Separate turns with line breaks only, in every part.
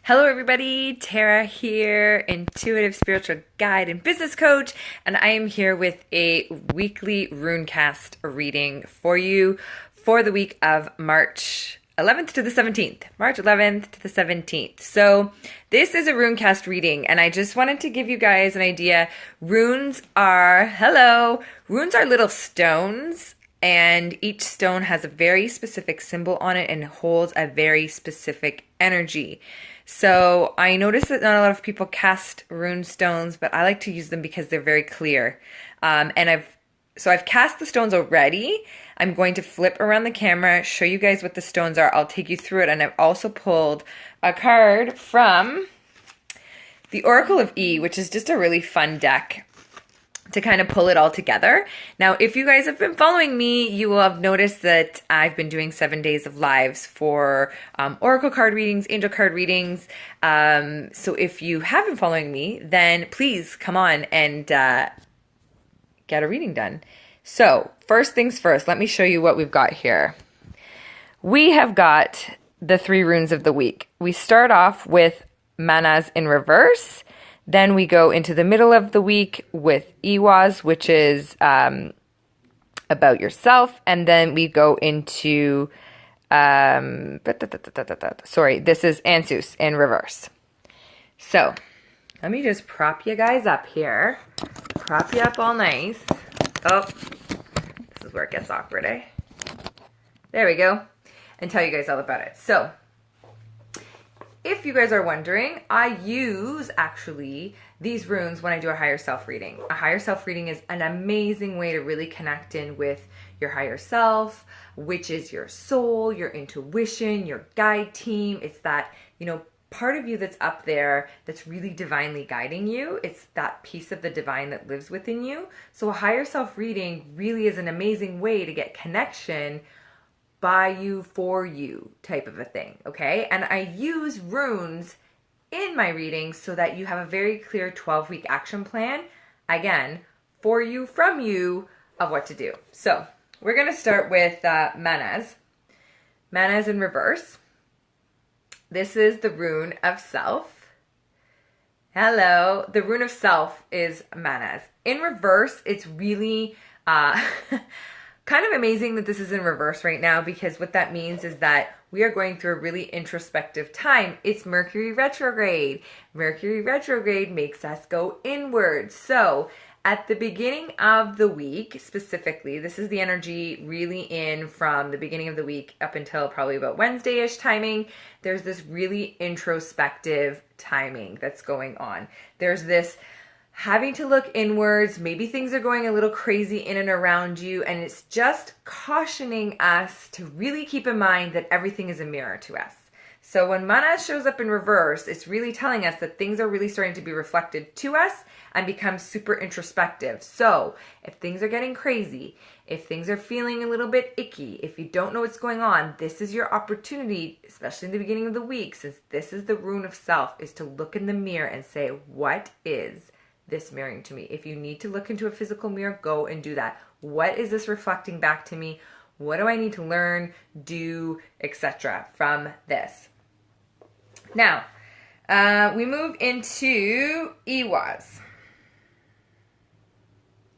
Hello, everybody. Tara here, intuitive spiritual guide and business coach, and I am here with a weekly Runecast reading for you for the week of March 11th to the 17th. March 11th to the 17th. So, this is a Runecast reading, and I just wanted to give you guys an idea. Runes are little stones. And each stone has a very specific symbol on it and holds a very specific energy. So I noticed that not a lot of people cast rune stones, but I like to use them because they're very clear. And I've cast the stones already. I'm going to flip around the camera, show you guys what the stones are. I'll take you through it. And I've also pulled a card from the Oracle of E, which is just a really fun deck to kind of pull it all together. Now, if you guys have been following me, you will have noticed that I've been doing 7 days of lives for Oracle card readings, angel card readings. So if you have been following me, then please come on and get a reading done. So first things first, let me show you what we've got here. We have got the 3 runes of the week. We start off with Manas in reverse. Then we go into the middle of the week with Iwas, which is about yourself. And then we go into, this is Ansus in reverse. So let me just prop you guys up here. Prop you up all nice. Oh, this is where it gets awkward, eh? There we go. And tell you guys all about it. So, if you guys are wondering, I use actually these runes when I do a higher self reading. A higher self reading is an amazing way to really connect in with your higher self, which is your soul, your intuition, your guide team. It's that, part of you that's up there that's really divinely guiding you. It's that piece of the divine that lives within you. So a higher self reading really is an amazing way to get connection by you, for you type of a thing, okay? And I use runes in my readings so that you have a very clear 12-week action plan, again, for you, from you, of what to do. So we're going to start with Manas. Manas in reverse. This is the rune of self. Hello. The rune of self is Manas. In reverse, it's really kind of amazing that this is in reverse right now, because what that means is that we are going through a really introspective time. It's Mercury retrograde. Mercury retrograde makes us go inward. So at the beginning of the week, specifically, this is the energy really in from the beginning of the week up until probably about Wednesday-ish timing. There's this really introspective timing that's going on. There's this having to look inwards. Maybe things are going a little crazy in and around you, and it's just cautioning us to really keep in mind that everything is a mirror to us. So when Manas shows up in reverse, it's really telling us that things are really starting to be reflected to us and become super introspective. So if things are getting crazy, if things are feeling a little bit icky, if you don't know what's going on, this is your opportunity, especially in the beginning of the week, since this is the rune of self, is to look in the mirror and say, what is this mirroring to me? If you need to look into a physical mirror, go and do that. What is this reflecting back to me? What do I need to learn, do, etc. from this? Now, we move into Iwas.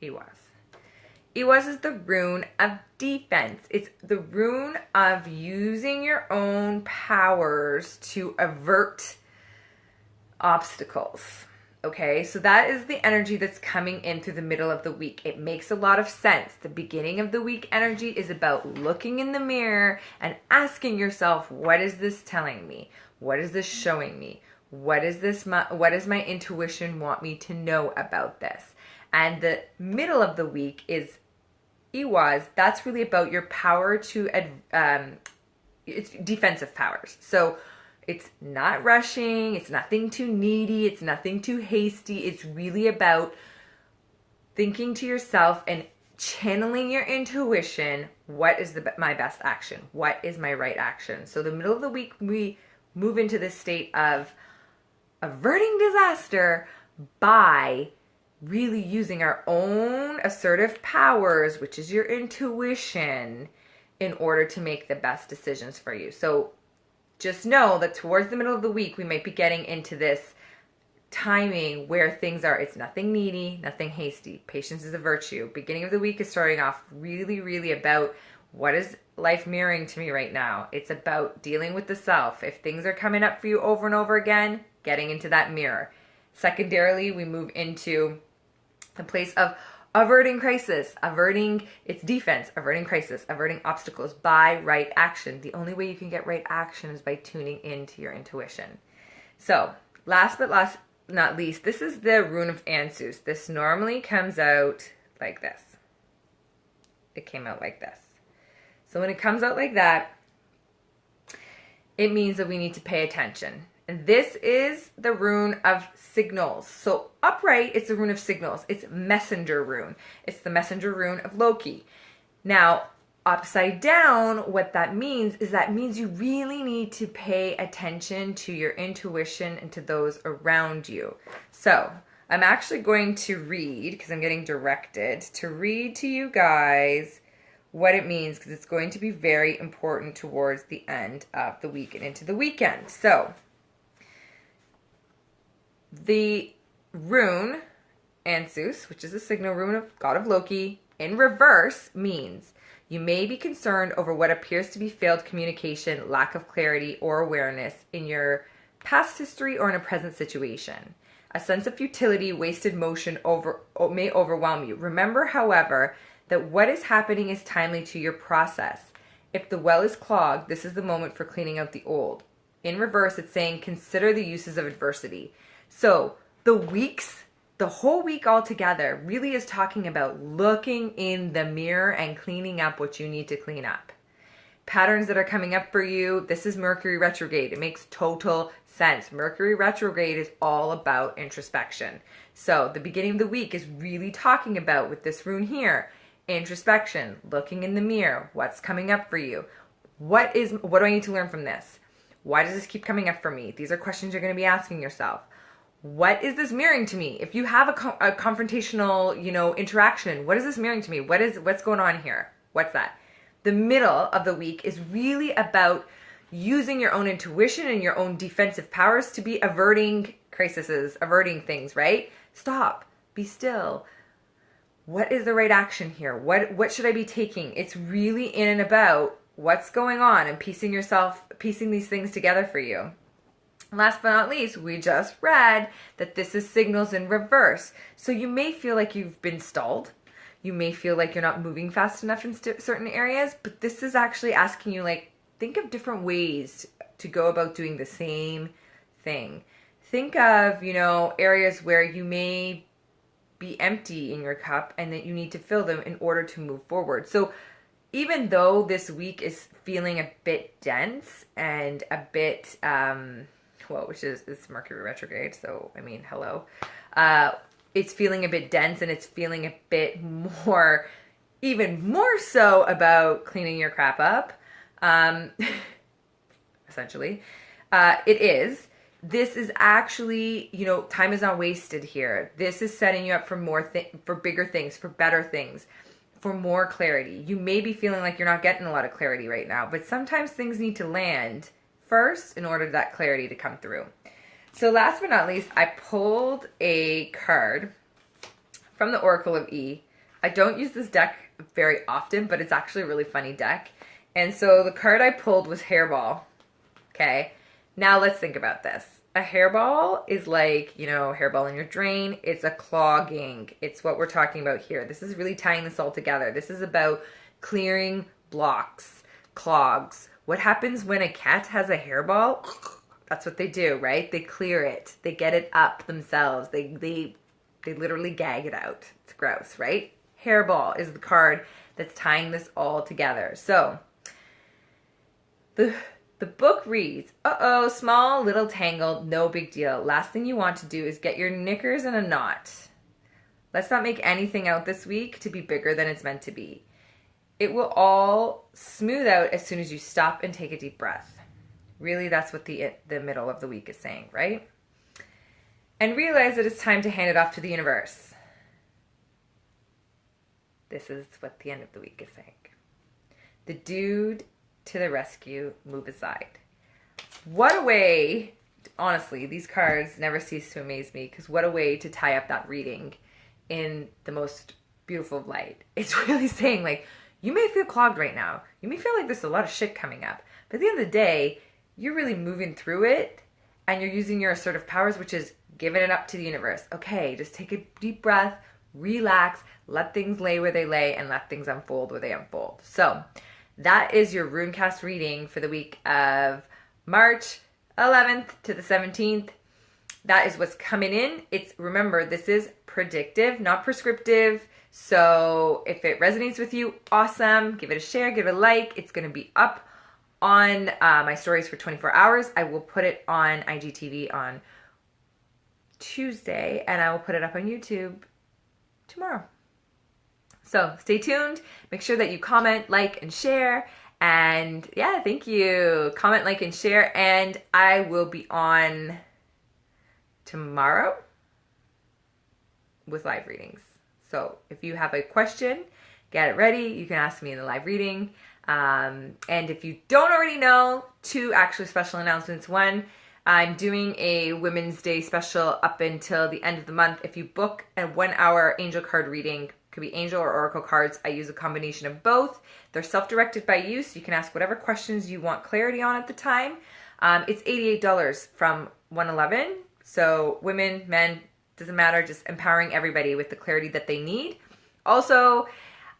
Iwas is the rune of defense. It's the rune of using your own powers to avert obstacles. Okay, so that is the energy that's coming in through the middle of the week. It makes a lot of sense. The beginning of the week energy is about looking in the mirror and asking yourself, what is this telling me? What is this showing me? What does my intuition want me to know about this? And the middle of the week is Iwas. That's really about your power to, it's defensive powers. So it's not rushing, it's nothing too needy, it's nothing too hasty. It's really about thinking to yourself and channeling your intuition. What is my best action? What is my right action? So the middle of the week, we move into this state of averting disaster by really using our own assertive powers, which is your intuition, in order to make the best decisions for you. So just know that towards the middle of the week, we might be getting into this timing where things are, it's nothing needy, nothing hasty. Patience is a virtue. Beginning of the week is starting off really, really about what is life mirroring to me right now. It's about dealing with the self. If things are coming up for you over and over again, getting into that mirror. Secondarily, we move into the place of averting crisis, averting its defense, averting crisis, averting obstacles by right action. The only way you can get right action is by tuning into your intuition. So, last but not least, this is the Rune of Ansus. This normally comes out like this. It came out like this. So when it comes out like that, it means that we need to pay attention. And this is the rune of signals. So upright, it's the rune of signals. It's messenger rune. It's the messenger rune of Loki. Now, upside down, what that means is that means you really need to pay attention to your intuition and to those around you. So I'm actually going to read, because I'm getting directed to read to you guys what it means, because it's going to be very important towards the end of the week and into the weekend. So the rune Ansus, which is a signal rune of god of Loki, in reverse means you may be concerned over what appears to be failed communication, lack of clarity or awareness in your past history or in a present situation. A sense of futility, wasted motion may overwhelm you. Remember, however, that what is happening is timely to your process. If the well is clogged, this is the moment for cleaning out the old. In reverse, it's saying consider the uses of adversity. So the whole week altogether really is talking about looking in the mirror and cleaning up what you need to clean up. Patterns that are coming up for you, this is Mercury retrograde. It makes total sense. Mercury retrograde is all about introspection. So the beginning of the week is really talking about, with this rune here, introspection, looking in the mirror, what's coming up for you. What do I need to learn from this? Why does this keep coming up for me? These are questions you're going to be asking yourself. What is this mirroring to me? If you have a confrontational, interaction, what is this mirroring to me? What's going on here? What's that? The middle of the week is really about using your own intuition and your own defensive powers to be averting crises, averting things, right? Stop. Be still. What is the right action here? What should I be taking? It's really in and about what's going on and piecing these things together for you. Last but not least, we just read that this is signals in reverse. So you may feel like you've been stalled. You may feel like you're not moving fast enough in certain areas, but this is actually asking you, think of different ways to go about doing the same thing. Think of, areas where you may be empty in your cup and that you need to fill them in order to move forward. So even though this week is feeling a bit dense and a bit, which is Mercury retrograde, so hello. It's feeling a bit dense and it's feeling a bit more, even more so about cleaning your crap up, essentially. It is. This is actually, time is not wasted here. This is setting you up for for bigger things, for better things, for more clarity. You may be feeling like you're not getting a lot of clarity right now, but sometimes things need to land first in order for that clarity to come through. So last but not least, I pulled a card from the Oracle of E. I don't use this deck very often, but it's actually a really funny deck. And so the card I pulled was Hairball. Okay, now let's think about this. A hairball is like, hairball in your drain. It's a clogging. It's what we're talking about here. This is really tying this all together. This is about clearing blocks, clogs. What happens when a cat has a hairball? That's what they do, right? They clear it. They get it up themselves. They literally gag it out. It's gross, right? Hairball is the card that's tying this all together. So the book reads, small, little tangled, no big deal. Last thing you want to do is get your knickers in a knot. Let's not make anything out this week to be bigger than it's meant to be. It will all smooth out as soon as you stop and take a deep breath. Really, that's what the middle of the week is saying, right? And realize that it's time to hand it off to the universe. This is what the end of the week is saying. The dude to the rescue, move aside. What a way, honestly, these cards never cease to amaze me because what a way to tie up that reading in the most beautiful of light. It's really saying, like, you may feel clogged right now. You may feel like there's a lot of shit coming up. But at the end of the day, you're really moving through it and you're using your assertive powers, which is giving it up to the universe. Okay, just take a deep breath, relax, let things lay where they lay, and let things unfold where they unfold. So that is your Runecast reading for the week of March 11th to the 17th. That is what's coming in. Remember, this is predictive, not prescriptive. So if it resonates with you, awesome. Give it a share, give it a like. It's going to be up on my stories for 24 hours. I will put it on IGTV on Tuesday, and I will put it up on YouTube tomorrow. So stay tuned. Make sure that you comment, like, and share. And yeah, thank you. Comment, like, and share. And I will be on tomorrow with live readings. So if you have a question, get it ready. You can ask me in the live reading. And if you don't already know, 2 actually special announcements. 1, I'm doing a Women's Day special up until the end of the month. If you book a 1-hour angel card reading, could be angel or oracle cards, I use a combination of both. They're self-directed by you, so you can ask whatever questions you want clarity on at the time. It's $88 from $111. So women, men, doesn't matter, just empowering everybody with the clarity that they need. Also,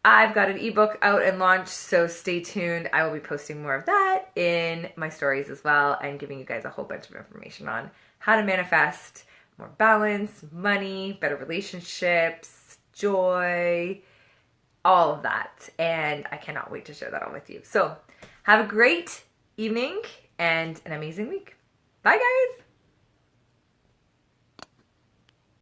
I've got an ebook out and launched, so stay tuned. I will be posting more of that in my stories as well and giving you guys a whole bunch of information on how to manifest more balance, money, better relationships, joy, all of that. And I cannot wait to share that all with you. So have a great evening and an amazing week. Bye, guys.